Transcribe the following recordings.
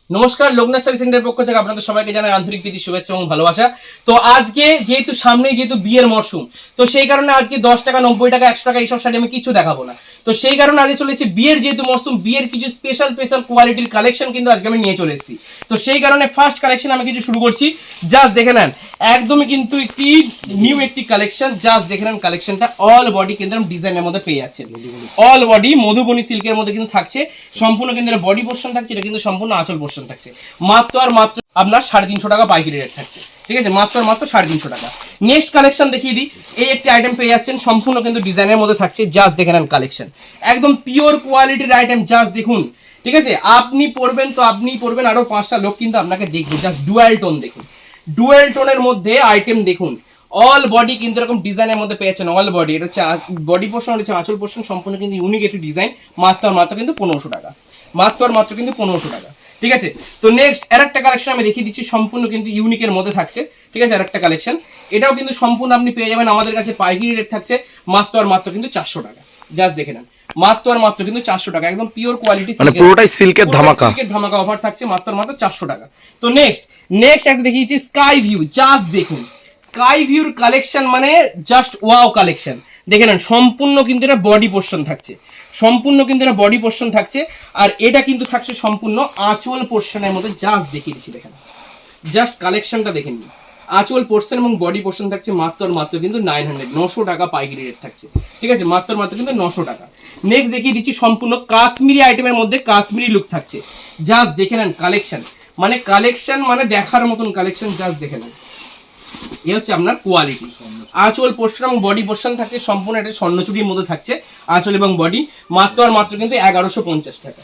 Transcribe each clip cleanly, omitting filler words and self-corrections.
নমস্কার, লোকনাথ শাড়ি সেন্টারের পক্ষ থেকে আপনাদের সবাইকে জানাই আন্তরিক প্রীতি শুভেচ্ছা এবং ভালোবাসা। তো আজকে যেহেতু সামনেই যেহেতু বিয়ের মরশুম, তো সেই কারণে আজকে 10 টাকা 90 টাকা 100 টাকা এইসব শাড়ি আমি কিছু দেখাবো না। তো সেই কারণে আজকে চলে এসেছি বিয়ের যেহেতু মরশুম, বিয়ের কিছু স্পেশাল কোয়ালিটির কালেকশন কিন্তু আজকে আমি নিয়ে চলে এসেছি। তো সেই কারণে ফার্স্ট কালেকশন আমি কিছু শুরু করছি। জাস্ট দেখে নেন, একদমই কিন্তু একটি নিউ একটি কালেকশন। জাস্ট দেখে নেন কালেকশনটা, অল বডি কিন্তু ডিজাইনের মধ্যে পেয়ে যাচ্ছেন। অল বডি মধুবনী সিল্কের মধ্যে কিন্তু থাকছে, সম্পূর্ণ কিন্তু বডি পোর্শন থাকছে, এটা কিন্তু সম্পূর্ণ আঁচল পোর্শন থাকছে। মাত্র আর মাত্র আপনার 350 টাকা পাইকারি রেট থাকছে, ঠিক আছে? মাত্র আর মাত্র 350 টাকা। নেক্সট কালেকশন দেখিয়ে দিই। এই একটি আইটেম পেয়ে যাচ্ছেন, সম্পূর্ণ কিন্তু ডিজাইনের মধ্যে থাকছে। জাস্ট দেখে নেন কালেকশন, একদম পিওর কোয়ালিটির আইটেম। জাস্ট দেখুন, ঠিক আছে? আপনি পরবেন তো আপনি পরবেন, আরো 5টা লোক কিন্তু আপনাকে দেখবে। জাস্ট ডুয়াল টোন দেখুন, ডুয়াল টোনের মধ্যে আইটেম দেখুন। অল বডি কিন্তু এরকম ডিজাইনের মধ্যে পেয়েছেন। অল বডি, এটা হচ্ছে বডি পোর্শন, হচ্ছে আঁচল পোর্শন, সম্পূর্ণ কিন্তু ইউনিক একটি ডিজাইন। মাত্র আর মাত্র কিন্তু 1500 টাকা, মাত্র আর মাত্র কিন্তু 1500 টাকা, ঠিক আছে? তো নেক্সট আরেকটা কালেকশন আমি দেখিয়ে দিচ্ছি, সম্পূর্ণ কিন্তু ইউনিকের মধ্যে থাকছে, ঠিক আছে? আরেকটা কালেকশন, এটাও কিন্তু সম্পূর্ণ আপনি পেয়ে যাবেন আমাদের কাছে পাইকারি রেট থাকছে মাত্র আর মাত্র কিন্তু 400 টাকা। জাস্ট দেখে নেন, মাত্র আর মাত্র কিন্তু 400 টাকা, একদম পিওর কোয়ালিটি, মানে পুরোটাই সিল্কের ধামাকা। সিল্কের ধামাকা অফার থাকছে মাত্র আর মাত্র 400 টাকা। তো নেক্সট একটা দেখিয়েছি স্কাই ভিউ। জাস্ট দেখুন স্কাই ভিউর কালেকশন, মানে জাস্ট ওয়াও কালেকশন। দেখে নেন, সম্পূর্ণ কিন্তু এটা বডি পোর্শন থাকছে, সম্পূর্ণ কিন্তু এটা বডি পোর্শন থাকছে। আর এটা কিন্তু থাকছে সম্পূর্ণ আঁচল পোর্শনের মধ্যে। জাস্ট দেখিয়ে দিচ্ছি, দেখেন জাস্ট কালেকশনটা দেখে নিন। আঁচল পোর্শন এবং বডি পোর্শন থাকছে মাত্র আর মাত্র কিন্তু 900 টাকা পাইকারি রেট থাকছে, ঠিক আছে? মাত্র মাত্র কিন্তু 900 টাকা। নেক্সট দেখিয়ে দিচ্ছি, সম্পূর্ণ কাশ্মীরি আইটেমের মধ্যে কাশ্মীরি লুক থাকছে। জাস্ট দেখে নেন কালেকশন, মানে দেখার মতন কালেকশন। জাস্ট দেখে নেন, এ হচ্ছে আপনার কোয়ালিটি। আঁচল পোর্শন এবং বডি পোর্শন থাকছে সম্পূর্ণ এটা স্বর্ণচুরির মধ্যে থাকছে, আঁচল এবং বডি। মাত্র আর মাত্র কিন্তু 1150 টাকা,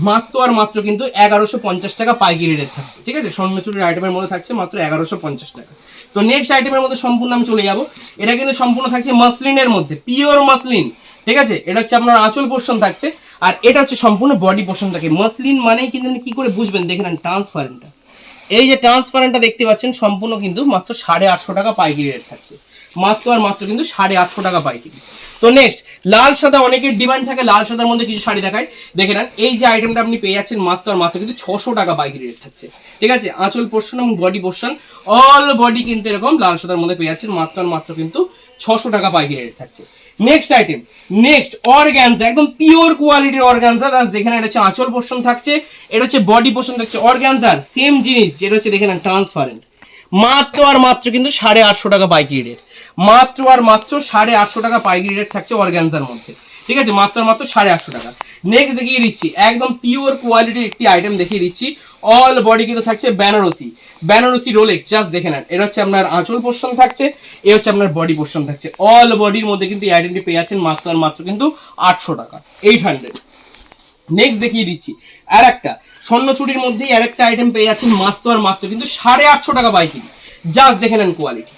মাত্র আর মাত্র কিন্তু 1150 টাকা পাইকারি রেট থাকছে, ঠিক আছে? স্বর্ণচুরির আইটেমের মধ্যে থাকছে মাত্র 1150 টাকা। তো নেক্সট আইটেমের মধ্যে সম্পূর্ণ আমি চলে যাব। এটা কিন্তু সম্পূর্ণ থাকছে মাসলিনের মধ্যে, পিওর মাসলিন, ঠিক আছে? এটা হচ্ছে আপনার আঁচল পোর্শন থাকছে, আর এটা হচ্ছে সম্পূর্ণ বডি পোর্শন থাকে। মাসলিন মানেই কিন্তু কি করে বুঝবেন, দেখে নেন ট্রান্সপারেন্টটা, এই যে ট্রান্সপারেন্টটা দেখতে পাচ্ছেন, সম্পূর্ণ কিন্তু মাত্র 850 টাকা পাইকারি রেট থাকছে, মাত্র আর মাত্র কিন্তু 850 টাকা পাইকারি। তো নেক্সট লাল সাদা, অনেকের ডিমান্ড থাকে লাল সাদার মধ্যে কিছু শাড়ি দেখায়। দেখে নেন, এই যে আইটেমটা আপনি পেয়ে যাচ্ছেন মাত্র আর মাত্র কিন্তু 600 টাকা পাইকারি রেট থাকছে, ঠিক আছে? আঁচল পোর্শন এবং বডি পোর্শন অল বডি কিন্তু এরকম লাল সাদার মধ্যে পেয়ে যাচ্ছেন মাত্র আর মাত্র কিন্তু 600 টাকা পাইকারি রেট থাকছে। নেক্সট আইটেম, নেক্সট অর্গানজা, একদম পিওর কোয়ালিটির অর্গানজা। জাস্ট দেখেন, এটা হচ্ছে আঁচল পোর্শন থাকছে, এটা হচ্ছে বডি পোর্শন থাকছে। অর্গানজার সেম জিনিস, যেটা হচ্ছে দেখেন ট্রান্সপারেন্ট। মাত্র আর মাত্র কিন্তু 850 টাকা পাইকারি রেট, মাত্র আর মাত্র 850 টাকা পাইকারি রেট থাকছে অর্গানজার মধ্যে, ঠিক আছে? মাত্র আর মাত্র 850 টাকা। নেক্সট দেখিয়ে দিচ্ছি, একদম পিওর কোয়ালিটির একটি আইটেম দেখিয়ে দিচ্ছি। অল বডি কিন্তু থাকছে বেনারসি রোলেক্স। জাস্ট দেখে নেন, এটা হচ্ছে আপনার আঁচল পোর্শন থাকছে, এ হচ্ছে আপনার বডি পোর্শন থাকছে। অল বডির মধ্যে কিন্তু এই আইটেমটি পেয়ে যাচ্ছেন মাত্র আর মাত্র কিন্তু 800 টাকা, 800। নেক্সট দেখিয়ে দিচ্ছি আর একটা স্বর্ণচুরির মধ্যেই আরেকটা আইটেম পেয়ে যাচ্ছেন মাত্র আর মাত্র কিন্তু 850 টাকা পাইকারি। জাস্ট দেখে নেন কোয়ালিটি,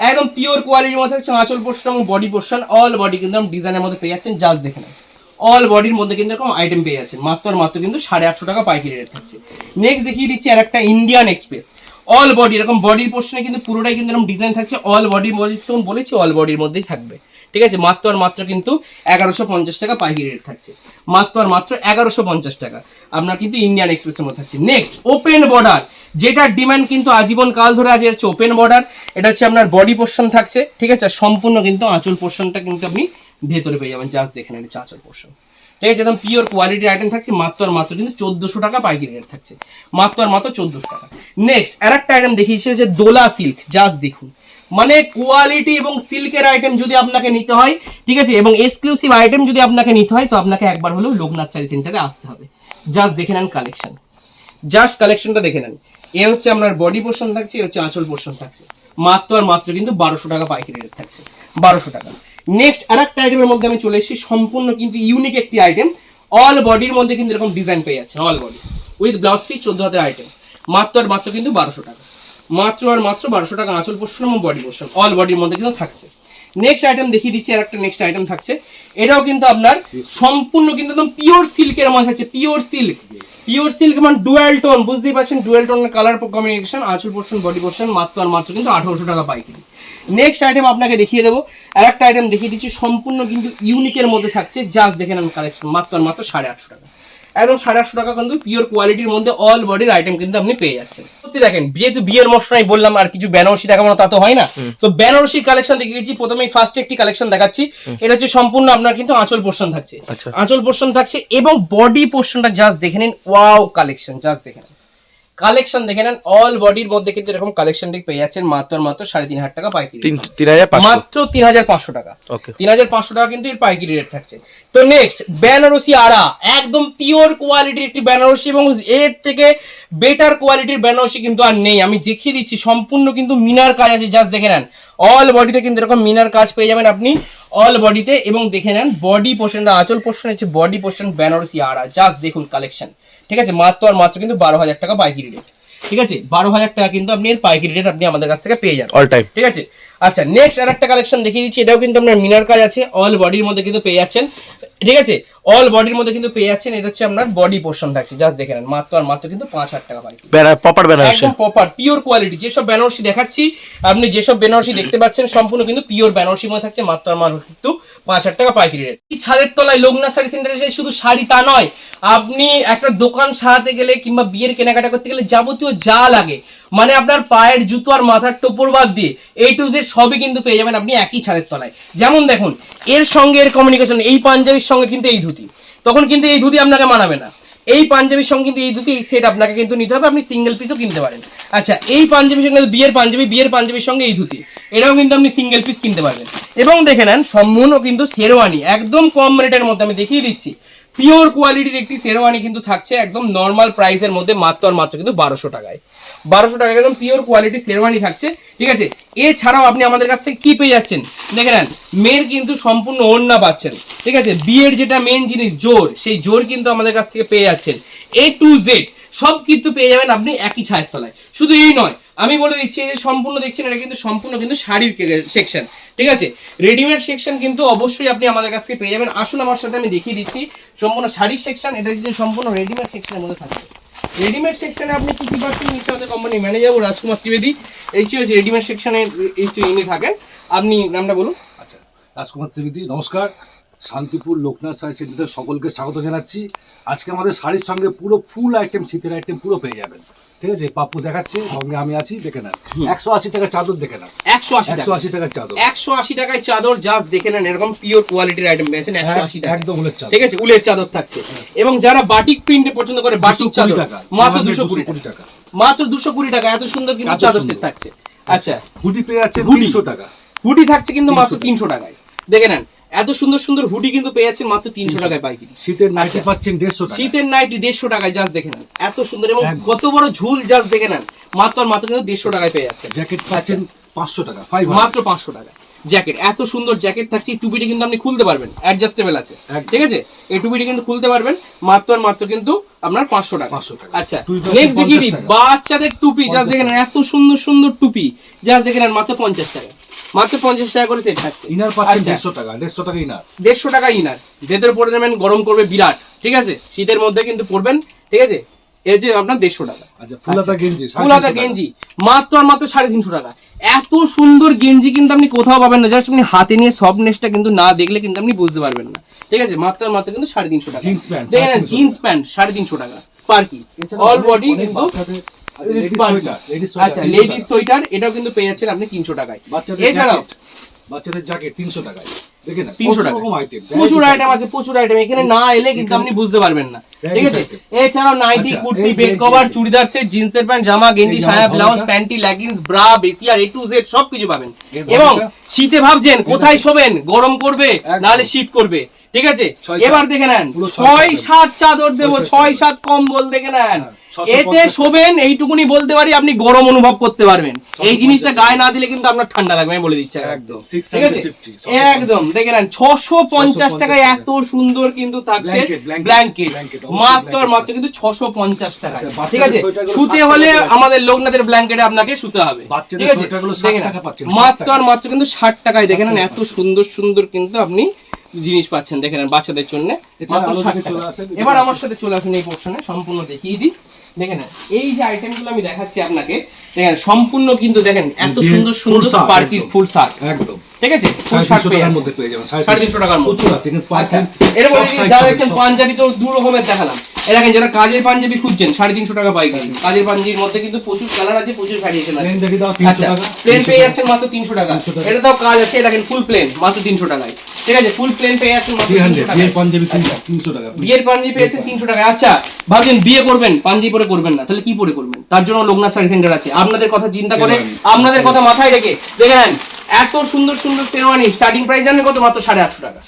একদম পিওর কোয়ালিটির মধ্যে থাকছে আঁচল পোর্শন এবং বডি পোর্শন। অল বডি কিন্তু ডিজাইনের মধ্যে পেয়ে যাচ্ছেন। জাস্ট দেখে নেন, অল বডির মধ্যে কিন্তু এরকম আইটেম পেয়ে যাচ্ছেন মাত্র আর মাত্র কিন্তু 850 টাকা পাইকারি রেট থাকছে। নেক্সট দেখিয়ে দিচ্ছি আর একটা ইন্ডিয়ান এক্সপ্রেস। অল বডি এরকম বডির পোর্শনে কিন্তু পুরোটাই কিন্তু এরকম ডিজাইন থাকছে। অল বডির মধ্যে বলেছি, অল বডির মধ্যেই থাকবে, ঠিক আছে? মাত্র আর মাত্র কিন্তু 1150 টাকা পাইকারি রেট থাকছে, মাত্র আর মাত্র 1150 টাকা আপনার কিন্তু ইন্ডিয়ান এক্সপ্রেসের মধ্যে থাকছে। নেক্সট ওপেন বর্ডার, যেটার ডিমান্ড কিন্তু আজীবন কাল ধরে আছে, হচ্ছে ওপেন বর্ডার। এটা হচ্ছে আপনার বডি পোর্শন থাকছে, ঠিক আছে? সম্পূর্ণ কিন্তু আঁচল পোর্শনটা কিন্তু আপনি ভেতরে পেয়ে যাবেন। জাস্ট দেখেন, এটা আঁচল পোর্শন, ঠিক আছে? একদম পিওর কোয়ালিটির আইটেম থাকছে মাত্র আর মাত্র কিন্তু 1400 টাকা পাইকারি রেট থাকছে, মাত্র আর মাত্র 1400 টাকা। নেক্সট আরেকটা আইটেম দেখিয়েছে যে দোলা সিল্ক। জাস্ট দেখুন, মানে কোয়ালিটি এবং সিল্কের আইটেম যদি আপনাকে নিতে হয়, ঠিক আছে, এবং এক্সক্লুসিভ আইটেম যদি আপনাকে নিতে হয়, তো আপনাকে একবার হলেও লোকনাথ শাড়ি সেন্টারে আসতে হবে। জাস্ট দেখে নেন কালেকশন, জাস্ট কালেকশনটা দেখে নেন। এ হচ্ছে আপনার বডি পোর্শন থাকছে, এ হচ্ছে আঁচল পোর্শন থাকছে, মাত্র আর মাত্র কিন্তু 1200 টাকা পাইকারি রেট থাকছে, 1200 টাকা। নেক্সট আরেকটা আইটেমের মধ্যে আমি চলে এসেছি, সম্পূর্ণ কিন্তু ইউনিক একটি আইটেম। অল বডির মধ্যে কিন্তু এরকম ডিজাইন পেয়ে যাচ্ছে, all body with blouse piece, 14 হাতের আইটেম, মাত্র আর মাত্র কিন্তু 1200 টাকা, মাত্র আর মাত্র 1200 টাকা। আঁচল পোর্শন এবং বডি পোর্শন অল বডির মধ্যে কিন্তু থাকছে। নেক্সট আইটেম দেখিয়ে দিচ্ছি, আর একটা নেক্সট আইটেম থাকছে, এটাও কিন্তু আপনার সম্পূর্ণ কিন্তু একদম পিওর সিল্কের মধ্যে থাকছে। পিওর সিল্ক মানে ডুয়াল টোন, বুঝতেই পারছেন, ডুয়াল টোনের কালার কম্বিনেশন। আঁচল পোর্শন বডি পোর্শন মাত্র আর মাত্র কিন্তু 1800 টাকা পাইকারি। নেক্সট আইটেম আপনাকে দেখিয়ে দেবো, আর একটা আইটেম দেখিয়ে দিচ্ছি, সম্পূর্ণ কিন্তু ইউনিকের মধ্যে থাকছে। জাস্ট দেখে নেন কালেকশন, মাত্র আর মাত্র 850 টাকা, একদম 850 টাকা কিন্তু পিওর কোয়ালিটির মধ্যে অল বডির আইটেম কিন্তু আপনি পেয়ে যাচ্ছেন। সত্যি দেখেন যেহেতু বিয়ের মশলাই বললাম আর কিছু বেনারসি দেখাবো না তা তো হয় না, তো বেনারসি কালেকশন দেখে গেছি। প্রথমেই ফার্স্টে একটি কালেকশন দেখাচ্ছি, এটা হচ্ছে সম্পূর্ণ আপনার কিন্তু আঁচল পোর্শন থাকছে, আঁচল পোর্শন থাকছে এবং বডি পোর্শনটা জাস্ট দেখে নিন, ওয়াও কালেকশন, জাস্ট দেখে নেন কালেকশন দেখে নেন। অল বডির মধ্যে কিন্তু এরকম কালেকশন পেয়ে যাচ্ছেন মাত্র 3,500 টাকা পাইকারি, মাত্র 3,500 টাকা, 3,500 টাকা কিন্তু এর পাইকারি রেট থাকছে। তো নেক্সট বেনারসি আড়া, একদম পিওর কোয়ালিটির একটি বেনারসি এবং এর থেকে বেটার কোয়ালিটির বেনারসি কিন্তু আর নেই। আমি দেখিয়ে দিচ্ছি, সম্পূর্ণ কিন্তু মিনার কাজ আছে, জাস্ট দেখে নেন। অল বডিতে কিন্তু এরকম মিনার কাজ পেয়ে যাবেন আপনি অল বডিতে, এবং দেখে নেন বডি পোর্শনটা, আঁচল পোর্শন হচ্ছে বডি পোর্শন বেনারসি আড়া, জাস্ট দেখুন কালেকশন, ঠিক আছে। মাত্র আর মাত্র কিন্তু 12,000 টাকা পাইকারি রেট, ঠিক আছে। 12,000 টাকা কিন্তু আপনি এর পাইকারি রেট আপনি আমাদের কাছ থেকে পেয়ে যাবেন অল টাইম, ঠিক আছে। আচ্ছা নেক্সট আরেকটা কালেকশন দেখিয়ে দিচ্ছি, এটাও কিন্তু আপনার মিনার কাজ আছে, অল বডির মধ্যে কিন্তু পেয়ে যাচ্ছেন, ঠিক আছে। অল বডির মধ্যে কিন্তু পেয়ে যাচ্ছেন, এটা হচ্ছে আপনার বডি পোর্শন থাকছে, জাস্ট দেখে নেন মাত্র আর মাত্র কিন্তু 5,000 টাকা পাইকারি, প্রপার বেনারসি, একদম প্রপার পিওর কোয়ালিটি। যেসব বেনারসি দেখাচ্ছি, আপনি যেসব বেনারসি দেখতে পাচ্ছেন সম্পূর্ণ কিন্তু পিওর বেনারসির মধ্যে থাকছে, মাত্র আর মাত্র কিন্তু 5,000 টাকা পাইকারি রেট। ছাদের তলায় লোকনাথ শাড়ি সেন্টারে এসে শুধু শাড়ি তা নয়, আপনি একটা দোকান সাজাতে গেলে কিংবা বিয়ের কেনাকাটা করতে গেলে যাবতীয় যা লাগে, মানে আপনার পায়ের জুতো আর মাথার টোপর বাদ দিয়ে A to Z সবই কিন্তু পেয়ে যাবেন আপনি একই ছাদের তলায়। যেমন দেখুন এর সঙ্গে এর কমিউনিকেশন, এই পাঞ্জাবির সঙ্গে কিন্তু এই ধুতি, তখন কিন্তু এই ধুতি আপনাকে মানাবে না, এই পাঞ্জাবির সঙ্গে কিন্তু এই ধুতি, এই সেট আপনাকে কিন্তু নিতে হবে, আপনি সিঙ্গেল পিসও কিনতে পারেন। আচ্ছা এই পাঞ্জাবির সঙ্গে বিয়ের পাঞ্জাবির সঙ্গে এই ধুতি, এটাও কিন্তু আপনি সিঙ্গেল পিস কিনতে পারবেন। এবং দেখে নেন সম্পূর্ণ কিন্তু শেরওয়ানি, একদম কম রেটের মধ্যে আমি দেখিয়ে দিচ্ছি, পিওর কোয়ালিটির একটি শেরওয়ানি কিন্তু থাকছে একদম নর্মাল প্রাইসের মধ্যে, মাত্র আর মাত্র কিন্তু 1200 টাকায়, 1200 টাকা একদম পিওর কোয়ালিটি শেরওয়ানি থাকছে, ঠিক আছে। এছাড়াও আপনি আমাদের কাছ থেকে কি পেয়ে যাচ্ছেন দেখে নেন, মেয়ের কিন্তু সম্পূর্ণ ওড়না পাচ্ছেন, ঠিক আছে। বিয়ের যেটা মেন জিনিস জোর, সেই জোর কিন্তু আমাদের কাছ থেকে পেয়ে যাচ্ছেন, A to Z সব কিন্তু পেয়ে যাবেন আপনি একই ছায়ের তলায়। শুধু এই নয়, আমি বলে দিচ্ছি যে সম্পূর্ণ দেখছেন এটা কিন্তু সম্পূর্ণ কিন্তু শাড়ির সেকশন, ঠিক আছে। রেডিমেড সেকশন কিন্তু অবশ্যই আপনি আমাদের কাছ থেকে পেয়ে যাবেন। আসুন আমার সাথে আমি দেখিয়ে দিচ্ছি সম্পূর্ণ শাড়ির সেকশন, এটা কিন্তু সম্পূর্ণ রেডিমেড সেকশনের মধ্যে থাকবে। রেডিমেড সেকশনে আপনি কি কি পাচ্ছেন, নিশ্চয়ই কোম্পানি ম্যানেজার রাজকুমার ত্রিবেদী এই হচ্ছে রেডিমেড সেকশনে ইনি থাকেন, আপনি নামটা বলুন। আচ্ছা রাজকুমার ত্রিবেদী, নমস্কার। শান্তিপুর লোকনাথ শাড়ি সেন্টারে সকলকে স্বাগত জানাচ্ছি। আজকে আমাদের শাড়ির সঙ্গে পুরো ফুল আইটেম, শীতের আইটেম পুরো পেয়ে যাবেন, ঠিক আছে। পাপ্পু দেখাচ্ছে, সঙ্গে আমি আছি, দেখে নেন। 180 টাকা চাদর, দেখে নেন 180 টাকার চাদর, 180 টাকায় চাদর, জাস্ট দেখে নেন এরকম পিওর কোয়ালিটির আইটেম পেয়েছেন 180 টাকা, একদম উলের চাদর, ঠিক আছে। উলের চাদর থাকছে, এবং যারা বাটিক প্রিন্টে পছন্দ করে বাটিক চাদর মাত্র 220 টাকা, মাত্র 220 টাকা, এত সুন্দর কিন্তু চাদর সেট থাকছে। আচ্ছা হুডি পেয়ে যাচ্ছে 300 টাকা, হুডি থাকছে কিন্তু মাত্র 300 টাকায়, দেখে নেন এত সুন্দর সুন্দর হুডি কিন্তু পেয়ে যাচ্ছেন মাত্র 300 টাকায় পাইকারি। শীতের নাইটি পাচ্ছেন 150 টাকা, শীতের নাইটি 150 টাকায়, জাস্ট দেখে নেন এত সুন্দর এবং কত বড় ঝুল, জাস্ট দেখে নেন মাত্র আর মাত্র কিন্তু 150 টাকায় পেয়ে যাচ্ছেন। জ্যাকেট পাচ্ছেন 500 টাকা, মাত্র 500 টাকা জ্যাকেট, এত সুন্দর জ্যাকেট থাকছে। এই টুপিটা কিন্তু আপনি খুলতে পারবেন, অ্যাডজাস্টেবল আছে, ঠিক আছে। এই টুপিটা কিন্তু খুলতে পারবেন মাত্র আর মাত্র কিন্তু আপনার 500 টাকা। আচ্ছা নেক্সট দেখিয়ে দিই বাচ্চাদের টুপি, জাস্ট দেখে নেন এত সুন্দর সুন্দর টুপি, জাস্ট দেখে নেন মাত্র 50 টাকা, মাত্র 50 টাকা করে সেট থাকছে। ইনার পাচ্ছেন 150 টাকা, 150 টাকা ইনার, 150 টাকা ইনার, ভেতরে পরে নেবেন গরম করবে বিরাট, ঠিক আছে। শীতের মধ্যে কিন্তু পরবেন, ঠিক আছে। এই যে আপনার 150 টাকা। আচ্ছা ফুলাতা গেঞ্জি, ফুলাতা গেঞ্জি মাত্র আর মাত্র 350 টাকা। এত সুন্দর গেঞ্জি কিন্তু আপনি কোথাও পাবেন না, জাস্ট আপনি হাতে নিয়ে সফটনেসটা কিন্তু না দেখলে কিন্তু আপনি বুঝতে পারবেন না, ঠিক আছে। মাত্র আর মাত্র কিন্তু 350 টাকা। দেখেন জিন্স প্যান্ট 350 টাকা স্পার্কি, অল বডি কিন্তু। আচ্ছা লেডিস সোয়েটার, এটাও কিন্তু পেয়ে যাচ্ছেন আপনি 300 টাকায়। এছাড়াও বাচ্চাদের জ্যাকেট 300 টাকায়, দেখেন 300 টাকা, প্রচুর আইটেম আছে, প্রচুর আইটেম, এখানে না এলে কিন্তু আপনি বুঝতে পারবেন না, ঠিক আছে। এছাড়াও nightie, kurti, bed cover, churidar set, জিন্সের প্যান্ট, জামা, গেঞ্জি, সায়া, blouse, panty, leggings, bra, brassiere A to Z সবকিছু পাবেন। এবং শীতে ভাবছেন কোথায় শোবেন, গরম করবে নাহলে শীত করবে, ঠিক আছে। এবার দেখে নেন 6-7 চাদর দেবো, 6-7 কম্বল, দেখে নেন এতে শোবেন, এইটুকুনি বলতে পারি আপনি গরম অনুভব করতে পারবেন। এই জিনিসটা গায়ে না দিলে কিন্তু আপনার ঠান্ডা লাগবে, আমি বলে দিচ্ছি একদম, ঠিক আছে। একদম দেখে নেন 650 টাকায় এত সুন্দর কিন্তু থাকছে ব্ল্যাঙ্কেট, মাত্র মাত্র কিন্তু 650 টাকা, ঠিক আছে। শুতে হলে আমাদের লোকনাথের ব্ল্যাঙ্কেটে আপনাকে শুতে হবে, ঠিক আছে। মাত্র আর মাত্র কিন্তু 60 টাকায়, দেখে নেন এত সুন্দর সুন্দর কিন্তু আপনি জিনিস পাচ্ছেন, দেখে নেন বাচ্চাদের জন্য। এবার আমার সাথে চলে আসুন এই পোর্শনে, সম্পূর্ণ দেখিয়ে দিই। দেখেন এই যে আইটেমগুলো আমি দেখাচ্ছি আপনাকে, দেখেন সম্পূর্ণ কিন্তু দেখেন এত সুন্দর সুন্দর স্পার্কি ফুল শার্ট, একদম ঠিক আছে ফুল শার্ট 350 টাকার মধ্যে পেয়ে যাবেন 350 টাকার মধ্যে প্রচুর আছে কিন্তু আচ্ছা পাচ্ছেন এর মধ্যে যারা দেখছেন পাঞ্জাবি তো দু রকমের দেখালাম এই দেখেন যারা কাজের পাঞ্জাবি খুঁজছেন 350 টাকা পাইকারি কাজের পাঞ্জাবির মধ্যে কিন্তু প্রচুর কালার আছে প্রচুর ভ্যারিয়েশন আছে প্লেন দেখি দাও আচ্ছা 300 টাকা প্লেন পেয়ে যাচ্ছেন মাত্র 300 টাকা এটা তাও কাজ আছে এই দেখেন ফুল প্লেন মাত্র 300 টাকায় ঠিক আছে ফুল প্লেন পেয়ে যাচ্ছেন মাত্র 300 টাকা বিয়ের পাঞ্জাবি 300 টাকা বিয়ের পাঞ্জাবি পেয়েছেন 300 টাকা আচ্ছা ভাবছেন বিয়ে করবেন পাঞ্জাবি পরে করবেন না তাহলে কি পরে করবেন তার জন্য লোকনাথ শাড়ি সেন্টার আছে আপনাদের কথা চিন্তা করে আপনাদের কথা মাথায় রেখে দেখেন এত সুন্দর সুন্দর শেরওয়ানি স্টার্টিং প্রাইস জানেন কত মাত্র 850 টাকা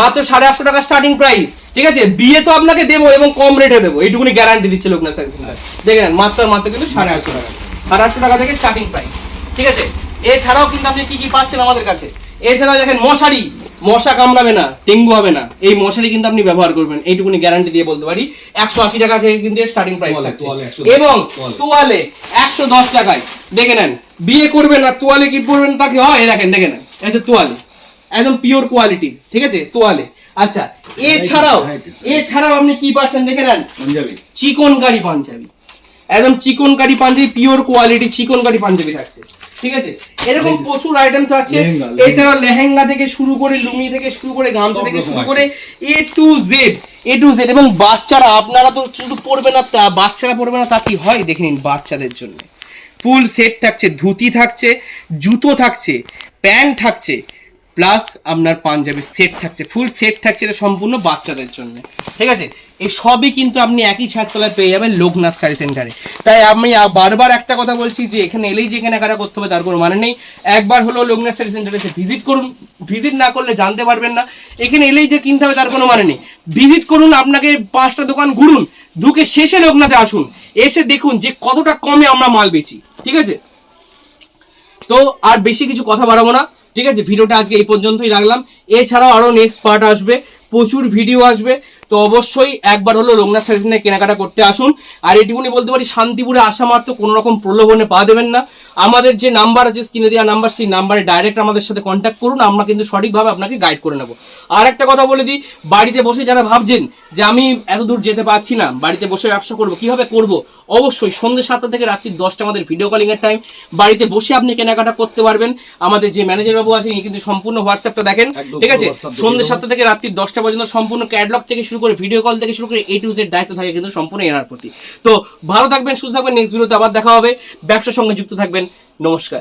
মাত্র 850 টাকা স্টার্টিং প্রাইস ঠিক আছে বিয়ে তো আপনাকে দেবো এবং কম রেটে দেবো এইটুকুনি গ্যারান্টি দিচ্ছে লোকনাথ শাড়ি সেন্টার দেখেন মাত্র কিন্তু 850 টাকা 850 টাকা থেকে স্টার্টিং প্রাইস ঠিক আছে এছাড়াও কিন্তু আপনি কি কি পাচ্ছেন আমাদের কাছে এছাড়াও দেখেন মশারি মশা কামড়াবে না ডেঙ্গু হবে না এই মশারি কিন্তু আপনি ব্যবহার করবেন এইটুকুনি গ্যারান্টি দিয়ে বলতে পারি 180 টাকা থেকে কিন্তু স্টার্টিং প্রাইস থাকছে এবং তোয়ালে 110 টাকায় দেখে নেন বিয়ে করবেন না তোয়ালে কি পরবেন তাকে হয় দেখেন দেখে নেন এই যে তোয়ালে একদম পিওর কোয়ালিটি ঠিক আছে তোয়ালে আচ্ছা এছাড়াও আপনি কি পাচ্ছেন দেখে নেন পাঞ্জাবি চিকনকারি পাঞ্জাবি একদম চিকনকারি পাঞ্জাবি পিওর কোয়ালিটি চিকনকারি পাঞ্জাবি থাকছে ঠিক আছে এরকম প্রচুর আইটেম থাকছে এছাড়াও লেহেঙ্গা থেকে শুরু করে লুঙ্গি থেকে শুরু করে গামছা থেকে শুরু করে এ টু জেড এবং বাচ্চারা আপনারা তো শুধু পরবে না তা বাচ্চারা পরবে না তা কি হয় দেখে নিন বাচ্চাদের জন্য ফুল সেট থাকছে ধুতি থাকছে জুতো থাকছে প্যান্ট থাকছে প্লাস আপনার পাঞ্জাবি সেট থাকছে ফুল সেট থাকছে এটা সম্পূর্ণ বাচ্চাদের জন্য ঠিক আছে এই সবই কিন্তু আপনি একই ছাদতলায় পেয়ে যাবেন লোকনাথ শাড়ি সেন্টারে তাই আমি বারবার একটা কথা বলছি যে এখানে এলেই যে কেনাকাটা করতে হবে তার কোনো মানে নেই একবার হলো লোকনাথ শাড়ি সেন্টারে এসে ভিজিট করুন ভিজিট না করলে জানতে পারবেন না এখানে এলেই যে কিনতে হবে তার কোনো মানে নেই ভিজিট করুন আপনাকে 5টা দোকান ঘুরুন ঢুকে শেষে লোকনাথে আসুন এসে দেখুন যে কতটা কমে আমরা মাল বেচি ঠিক আছে তো আর বেশি কিছু কথা বাড়াবো না ঠিক আছে ভিডিওটা আজকে এই পর্যন্তই রাখলাম এছাড়াও আরো নেক্সট পার্ট আসবে প্রচুর ভিডিও আসবে তো অবশ্যই একবার হলো লোকনাথ শাড়ি সেন্টারে কেনাকাটা করতে আসুন আর এটুকুনি বলতে পারি শান্তিপুরে আসা মাত্র কোনো রকম প্রলোভনে পা দেবেন না আমাদের যে নাম্বার আছে স্ক্রিনে দেওয়া নাম্বার সেই নাম্বারে ডাইরেক্ট আমাদের সাথে কন্ট্যাক্ট করুন আমরা কিন্তু সঠিকভাবে আপনাকে গাইড করে নেব আর একটা কথা বলে দিই বাড়িতে বসে যারা ভাবছেন যে আমি এত দূর যেতে পারছি না বাড়িতে বসে ব্যবসা করব কিভাবে করব অবশ্যই সন্ধ্যে 7টা থেকে রাত্রি 10টা আমাদের ভিডিও কলিং এর টাইম বাড়িতে বসে আপনি কেনাকাটা করতে পারবেন আমাদের যে ম্যানেজার বাবু আছেন উনি কিন্তু সম্পূর্ণ হোয়াটসঅ্যাপটা দেখেন ঠিক আছে সন্ধ্যে 7টা থেকে রাত্রি 10টা পর্যন্ত সম্পূর্ণ ক্যাটালগ থেকে শুরু করে ভিডিও কল থেকে শুরু করে A to Z দায়িত্ব থাকে কিন্তু সম্পূর্ণ এনার প্রতি তো ভালো থাকবেন সুস্থ থাকবেন নেক্সট ভিডিওতে আবার দেখা হবে ব্যবসার সঙ্গে যুক্ত থাকবেন নমস্কার